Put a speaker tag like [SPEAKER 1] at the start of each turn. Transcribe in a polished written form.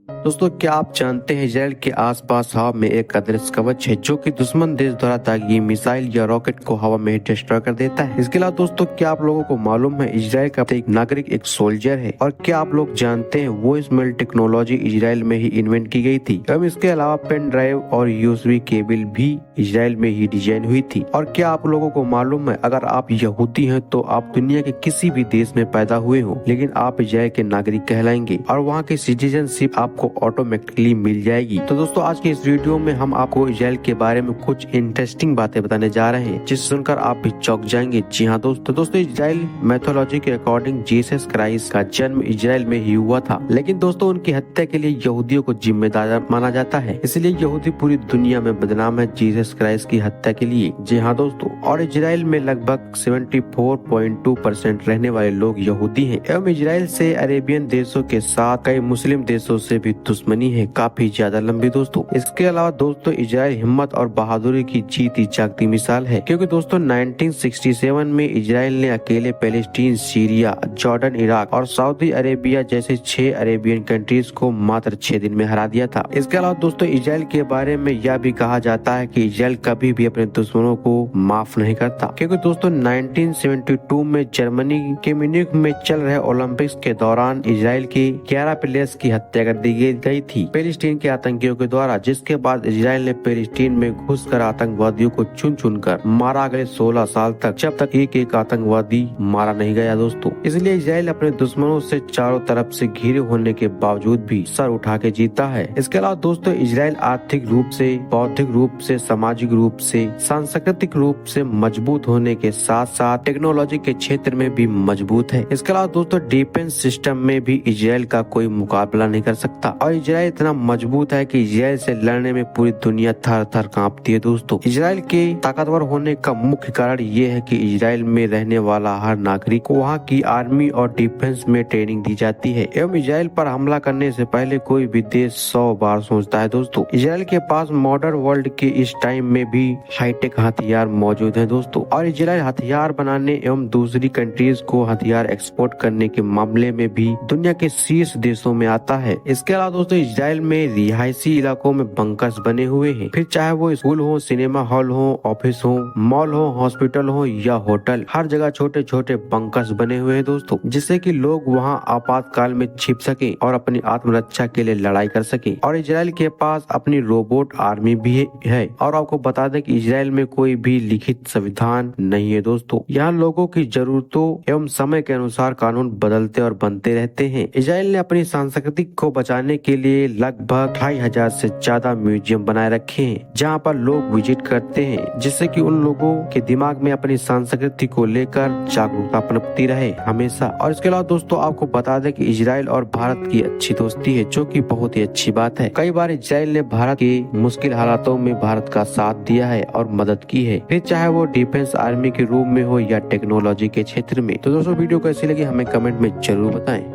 [SPEAKER 1] दोस्तों, क्या आप जानते हैं इजराइल के आसपास हवा में एक अदृश्य कवच है जो कि दुश्मन देश द्वारा दागी मिसाइल या रॉकेट को हवा में डिस्ट्रॉय कर देता है। इसके अलावा दोस्तों, क्या आप लोगों को मालूम है इजराइल का एक नागरिक एक सोल्जर है? और क्या आप लोग जानते हैं वो इसमेल टेक्नोलॉजी इजराइल में ही इन्वेंट की गई थी? एवं इसके अलावा पेन ड्राइव और यूएसबी केबल भी इजराइल में ही डिजाइन हुई थी। और क्या आप लोगों को मालूम है अगर आप यहूदी हैं तो आप दुनिया के किसी भी देश में पैदा हुए हो लेकिन आप इजराइल के नागरिक कहलाएंगे और वहाँ की सिटीजनशिप आपको ऑटोमेटिकली मिल जाएगी। तो दोस्तों, आज के इस वीडियो में हम आपको इजराइल के बारे में कुछ इंटरेस्टिंग बातें बताने जा रहे हैं जिसे सुनकर आप भी चौंक जाएंगे। जी हाँ दोस्तों, इजराइल मैथोलॉजी के अकॉर्डिंग जीसस क्राइस्ट का जन्म इजराइल में ही हुआ था, लेकिन दोस्तों उनकी हत्या के लिए यहूदियों को जिम्मेदार माना जाता है। इसलिए यहूदी पूरी दुनिया में बदनाम है जीसस क्राइस्ट की हत्या के लिए। जी हाँ दोस्तों, और इजराइल में लगभग 74.2% रहने वाले लोग यहूदी हैं एवं इजराइल से अरेबियन देशों के साथ कई मुस्लिम देशों से भी दुश्मनी है, काफी ज्यादा लंबी दोस्तों। इसके अलावा दोस्तों इजराइल हिम्मत और बहादुरी की जीती जागती मिसाल है, क्योंकि दोस्तों 1967 में इजराइल ने अकेले पैलेस्टीन, सीरिया, जॉर्डन, इराक और सऊदी अरेबिया जैसे 6 अरेबियन कंट्रीज को मात्र 6 दिन में हरा दिया था। इसके अलावा दोस्तों इजराइल के बारे में यह भी कहा जाता है कि इजराइल कभी भी अपने दुश्मनों को माफ नहीं करता, क्योंकि दोस्तों 1972 में जर्मनी के म्यूनिख में चल रहे ओलंपिक्स के दौरान इजराइल के 11 प्लेयर्स की हत्या कर दी गई थी पैलेस्टीन के आतंकियों के द्वारा, जिसके बाद इजराइल ने पैलेस्टीन में घुसकर आतंकवादियों को चुन चुन कर मारा अगले 16 साल तक, जब तक एक एक आतंकवादी मारा नहीं गया दोस्तों। इसलिए इजराइल अपने दुश्मनों से चारों तरफ से घिरे होने के बावजूद भी सर उठा के जीता है। इसके अलावा दोस्तों इजराइल आर्थिक रूप से, बौद्धिक रूप से, सामाजिक रूप से, सांस्कृतिक रूप से मजबूत होने के साथ साथ टेक्नोलॉजी के क्षेत्र में भी मजबूत है। इसके अलावा दोस्तों डिफेंस सिस्टम में भी इजराइल का कोई मुकाबला नहीं कर सकता और इजराइल इतना मजबूत है कि इजराइल से लड़ने में पूरी दुनिया थर थर कांपती है दोस्तों। इजराइल के ताकतवर होने का मुख्य कारण ये है कि इजराइल में रहने वाला हर नागरिक को वहाँ की आर्मी और डिफेंस में ट्रेनिंग दी जाती है एवं इजराइल पर हमला करने से पहले कोई भी देश 100 बार सोचता है दोस्तों। इजराइल के पास मॉडर्न वर्ल्ड के इस टाइम में भी हाईटेक हथियार मौजूद है दोस्तों, और इजराइल हथियार बनाने एवं दूसरी कंट्रीज को हथियार एक्सपोर्ट करने के मामले में भी दुनिया के शीर्ष देशों में आता है। इसके अलावा दोस्तों इजराइल में रिहायशी इलाकों में बंकर्स बने हुए हैं, फिर चाहे वो स्कूल हो, सिनेमा हॉल हो, ऑफिस हो, मॉल हो, हॉस्पिटल हो या होटल, हर जगह छोटे छोटे बंकर्स बने हुए हैं दोस्तों, जिससे कि लोग वहां आपातकाल में छिप सके और अपनी आत्मरक्षा के लिए लड़ाई कर सके। और इजराइल के पास अपनी रोबोट आर्मी भी है। और आपको बता दें कि इजराइल में कोई भी लिखित संविधान नहीं है दोस्तों, यहाँ लोगों की जरूरतों एवं समय के अनुसार कानून बदलते और बनते रहते हैं। इजराइल ने अपनी संस्कृति को बचाने के लिए लगभग 2500 से ज्यादा म्यूजियम बनाए रखे हैं जहाँ पर लोग विजिट करते हैं, जिससे कि उन लोगों के दिमाग में अपनी संस्कृति को लेकर जागरूकता पनपती रहे हमेशा। और इसके अलावा दोस्तों आपको बता दें कि इजराइल और भारत की अच्छी दोस्ती है, जो कि बहुत ही अच्छी बात है। कई बार इजराइल ने भारत के मुश्किल हालातों में भारत का साथ दिया है और मदद की है, फिर चाहे वो डिफेंस आर्मी के रूप में हो या टेक्नोलॉजी के क्षेत्र में। तो दोस्तों वीडियो कैसी लगी हमें कमेंट में जरूर बताएं।